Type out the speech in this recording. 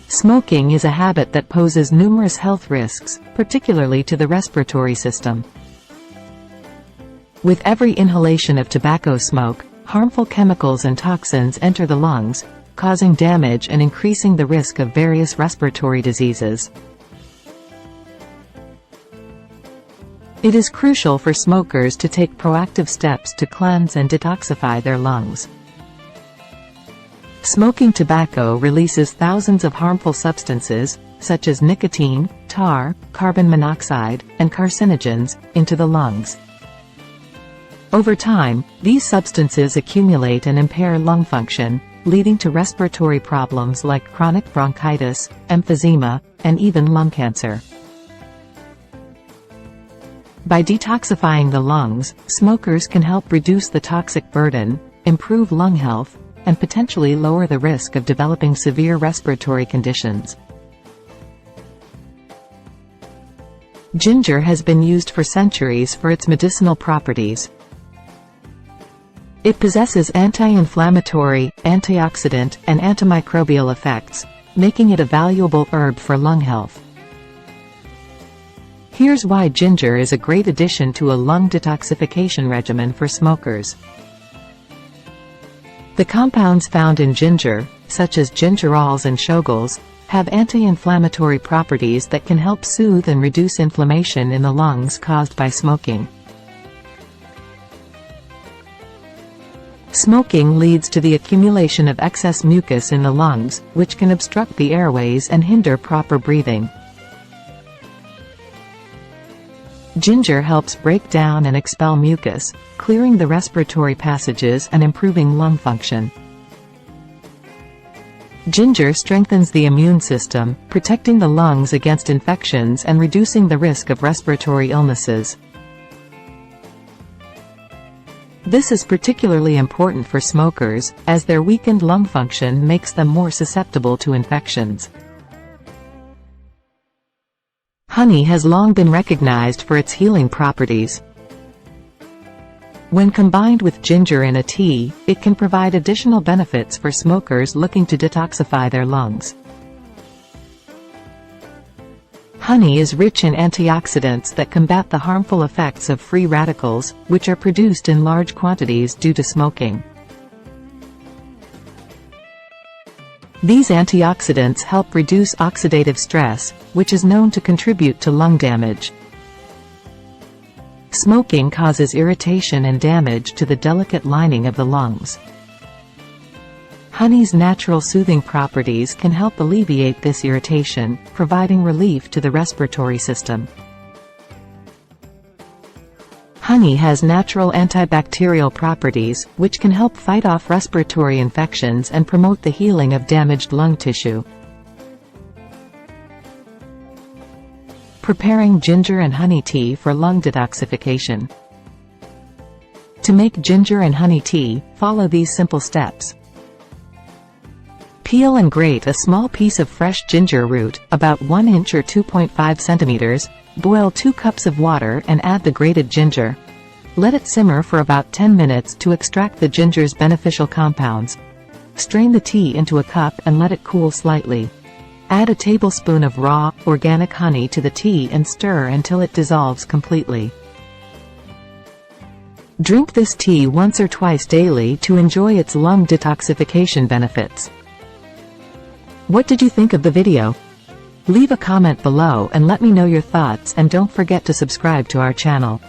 Smoking is a habit that poses numerous health risks, particularly to the respiratory system. With every inhalation of tobacco smoke, harmful chemicals and toxins enter the lungs, causing damage and increasing the risk of various respiratory diseases. It is crucial for smokers to take proactive steps to cleanse and detoxify their lungs. Smoking tobacco releases thousands of harmful substances, such as nicotine, tar, carbon monoxide, and carcinogens, into the lungs. Over time, these substances accumulate and impair lung function, leading to respiratory problems like chronic bronchitis, emphysema, and even lung cancer. By detoxifying the lungs, smokers can help reduce the toxic burden, improve lung health, and potentially lower the risk of developing severe respiratory conditions. Ginger has been used for centuries for its medicinal properties. It possesses anti-inflammatory, antioxidant, and antimicrobial effects, making it a valuable herb for lung health. Here's why ginger is a great addition to a lung detoxification regimen for smokers. The compounds found in ginger, such as gingerols and shogals, have anti-inflammatory properties that can help soothe and reduce inflammation in the lungs caused by smoking. Smoking leads to the accumulation of excess mucus in the lungs, which can obstruct the airways and hinder proper breathing. Ginger helps break down and expel mucus, clearing the respiratory passages and improving lung function. Ginger strengthens the immune system, protecting the lungs against infections and reducing the risk of respiratory illnesses. This is particularly important for smokers, as their weakened lung function makes them more susceptible to infections. Honey has long been recognized for its healing properties. When combined with ginger in a tea, it can provide additional benefits for smokers looking to detoxify their lungs. Honey is rich in antioxidants that combat the harmful effects of free radicals, which are produced in large quantities due to smoking. These antioxidants help reduce oxidative stress, which is known to contribute to lung damage. Smoking causes irritation and damage to the delicate lining of the lungs. Honey's natural soothing properties can help alleviate this irritation, providing relief to the respiratory system. Honey has natural antibacterial properties, which can help fight off respiratory infections and promote the healing of damaged lung tissue. Preparing ginger and honey tea for lung detoxification. To make ginger and honey tea, follow these simple steps. Peel and grate a small piece of fresh ginger root, about 1 inch or 2.5 centimeters. Boil 2 cups of water and add the grated ginger. Let it simmer for about 10 minutes to extract the ginger's beneficial compounds. Strain the tea into a cup and let it cool slightly. Add a tablespoon of raw, organic honey to the tea and stir until it dissolves completely. Drink this tea once or twice daily to enjoy its lung detoxification benefits. What did you think of the video? Leave a comment below and let me know your thoughts, and don't forget to subscribe to our channel.